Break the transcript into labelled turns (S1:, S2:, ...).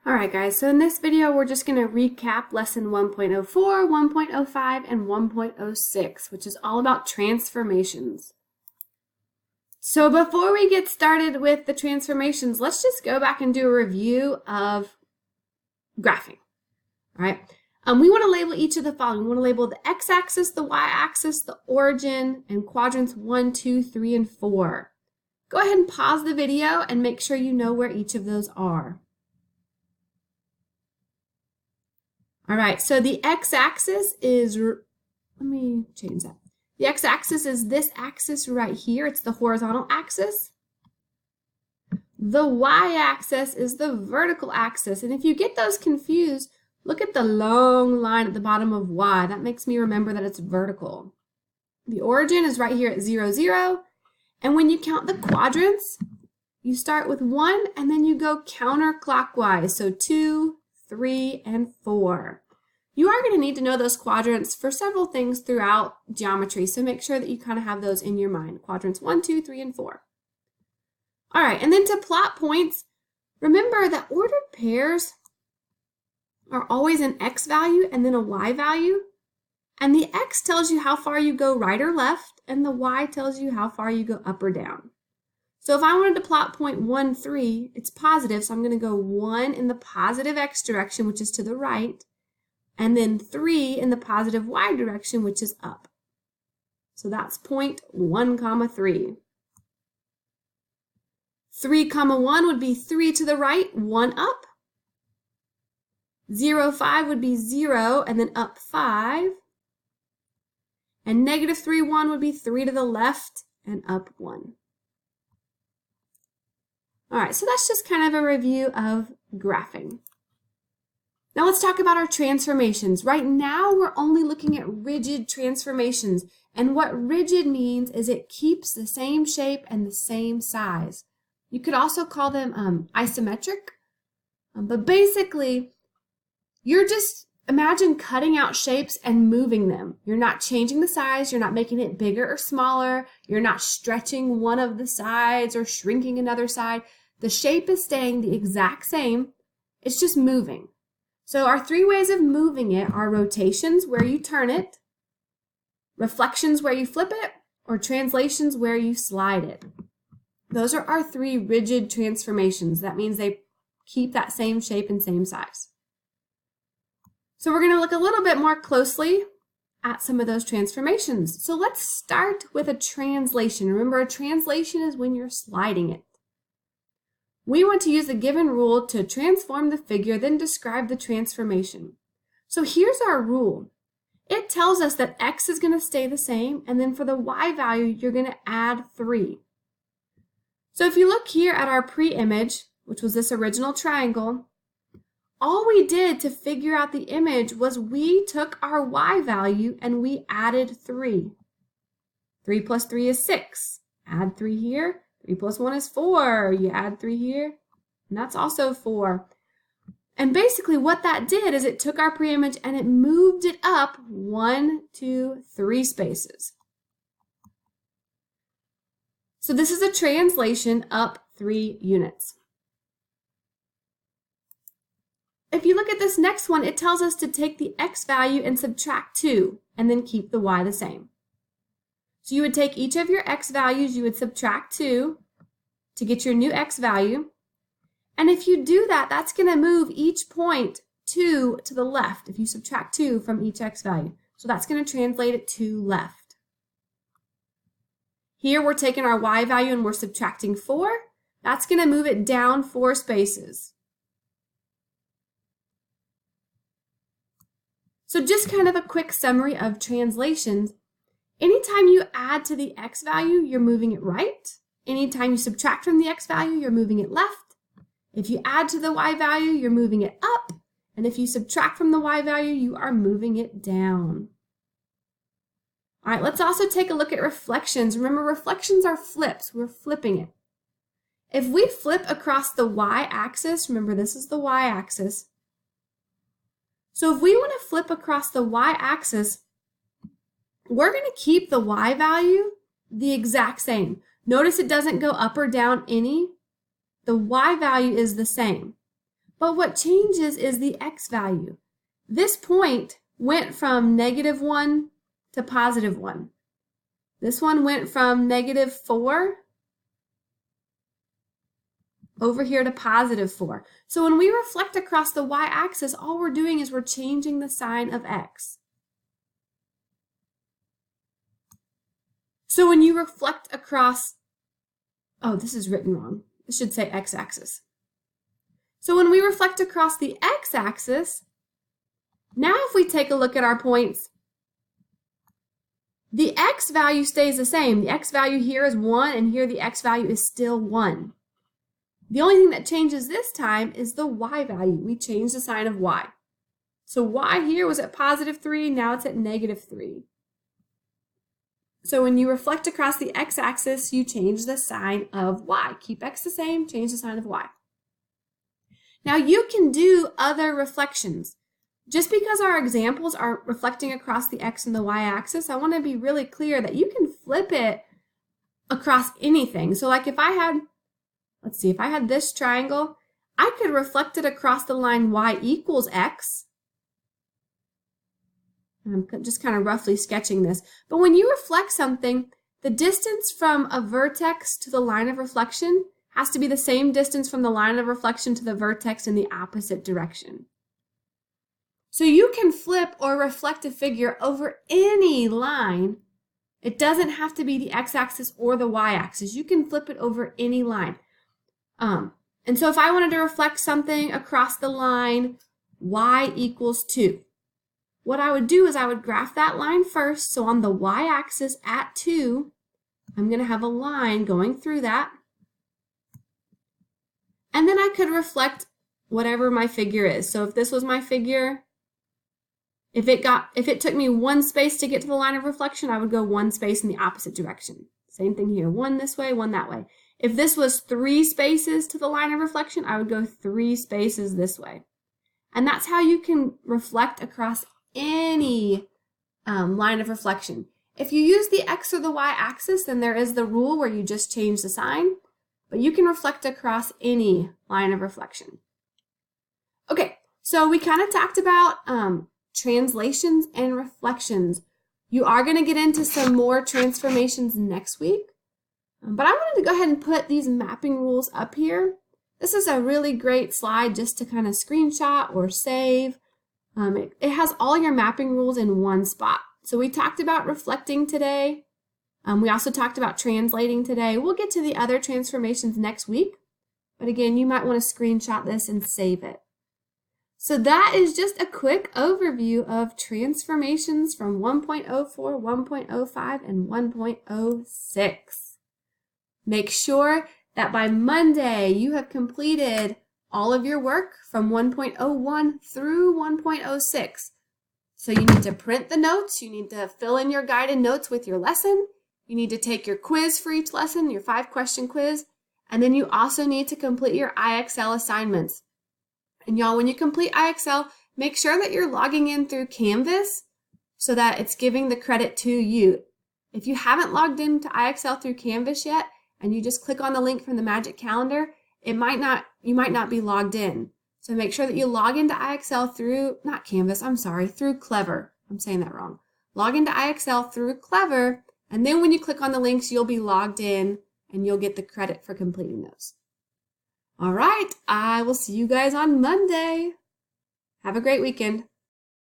S1: Alright guys, so in this video we're just going to recap lesson 1.04, 1.05, and 1.06, which is all about transformations. So before we get started with the transformations, let's just go back and do a review of graphing. Alright, we want to label each of the following. We want to label the x-axis, the y-axis, the origin, and quadrants 1, 2, 3, and 4. Go ahead and pause the video and make sure you know where each of those are. All right, so the x-axis is, let me change that. The x-axis is this axis right here. It's the horizontal axis. The y-axis is the vertical axis. And if you get those confused, look at the long line at the bottom of y. That makes me remember that it's vertical. The origin is right here at 0, 0. And when you count the quadrants, you start with 1 and then you go counterclockwise. So 2, 3, and 4. You are going to need to know those quadrants for several things throughout geometry, so make sure that you kind of have those in your mind. Quadrants 1, 2, 3, and 4. All right, and then to plot points, remember that ordered pairs are always an x value and then a y value, and the x tells you how far you go right or left, and the y tells you how far you go up or down. So if I wanted to plot point 1, 3, it's positive, so I'm going to go 1 in the positive x direction, which is to the right, and then 3 in the positive y direction, which is up. So that's point 1, 3. 3, 1 would be 3 to the right, 1 up. 0, 5 would be 0, and then up 5. And negative 3, 1 would be 3 to the left, and up 1. All right, so that's just kind of a review of graphing. Now let's talk about our transformations. Right now, we're only looking at rigid transformations. And what rigid means is it keeps the same shape and the same size. You could also call them isometric. But basically, you're just, imagine cutting out shapes and moving them. You're not changing the size. You're not making it bigger or smaller. You're not stretching one of the sides or shrinking another side. The shape is staying the exact same. It's just moving. So our 3 ways of moving it are rotations, where you turn it, reflections, where you flip it, or translations, where you slide it. Those are our 3 rigid transformations. That means they keep that same shape and same size. So we're going to look a little bit more closely at some of those transformations. So let's start with a translation. Remember, a translation is when you're sliding it. We want to use the given rule to transform the figure, then describe the transformation. So here's our rule. It tells us that x is going to stay the same, and then for the y value, you're going to add 3. So if you look here at our pre-image, which was this original triangle, all we did to figure out the image was we took our y value and we added 3. 3 plus 3 is 6. Add 3 here. 3 plus 1 is 4. You add 3 here, and that's also 4. And basically what that did is it took our pre-image and it moved it up 1, 2, 3 spaces. So this is a translation up 3 units. If you look at this next one, it tells us to take the x value and subtract 2, and then keep the y the same. So you would take each of your x values, you would subtract 2 to get your new x value. And if you do that, that's going to move each point 2 to the left if you subtract 2 from each x value. So that's going to translate it to left. Here we're taking our y value and we're subtracting 4. That's going to move it down 4 spaces. So just kind of a quick summary of translations. Anytime you add to the x value, you're moving it right. Anytime you subtract from the x value, you're moving it left. If you add to the y value, you're moving it up. And if you subtract from the y value, you are moving it down. All right, let's also take a look at reflections. Remember, reflections are flips. We're flipping it. If we flip across the y-axis, remember this is the y-axis. So if we want to flip across the y-axis, we're going to keep the y value the exact same. Notice it doesn't go up or down any. The y value is the same. But what changes is the x value. This point went from -1 to +1. This one went from -4 over here to +4. So when we reflect across the y-axis, all we're doing is we're changing the sign of x. So when you reflect across, oh, this is written wrong. This should say x-axis. So when we reflect across the x-axis, now if we take a look at our points, the x value stays the same. The x value here is 1, and here the x value is still 1. The only thing that changes this time is the y value. We changed the sign of y. So y here was at +3, now it's at -3. So when you reflect across the x-axis, you change the sign of y. Keep x the same, change the sign of y. Now you can do other reflections. Just because our examples are reflecting across the x and the y-axis, I want to be really clear that you can flip it across anything. So like if I had, let's see, if I had this triangle, I could reflect it across the line y equals x. I'm just kind of roughly sketching this. But when you reflect something, the distance from a vertex to the line of reflection has to be the same distance from the line of reflection to the vertex in the opposite direction. So you can flip or reflect a figure over any line. It doesn't have to be the x-axis or the y-axis. You can flip it over any line. And so if I wanted to reflect something across the line y equals 2, what I would do is I would graph that line first. So on the y-axis at 2, I'm going to have a line going through that. And then I could reflect whatever my figure is. So if this was my figure, if it took me 1 space to get to the line of reflection, I would go 1 space in the opposite direction. Same thing here, 1 this way, 1 that way. If this was 3 spaces to the line of reflection, I would go 3 spaces this way. And that's how you can reflect across any line of reflection. If you use the x or the y-axis, then there is the rule where you just change the sign, but you can reflect across any line of reflection. Okay, so we kind of talked about translations and reflections. You are going to get into some more transformations next week, but I wanted to go ahead and put these mapping rules up here. This is a really great slide just to kind of screenshot or save. It has all your mapping rules in one spot. So we talked about reflecting today. We also talked about translating today. We'll get to the other transformations next week, but again, you might want to screenshot this and save it. So that is just a quick overview of transformations from 1.04, 1.05, and 1.06. Make sure that by Monday you have completed all of your work from 1.01 through 1.06. So you need to print the notes, you need to fill in your guided notes with your lesson, you need to take your quiz for each lesson, your 5-question quiz, and then you also need to complete your IXL assignments. And y'all, when you complete IXL, make sure that you're logging in through Canvas so that it's giving the credit to you. If you haven't logged into IXL through Canvas yet, and you just click on the link from the Magic Calendar, you might not be logged in. So make sure that you log into IXL through, not Canvas, through Clever. I'm saying that wrong. Log into IXL through Clever, and then when you click on the links, you'll be logged in and you'll get the credit for completing those. All right, I will see you guys on Monday. Have a great weekend.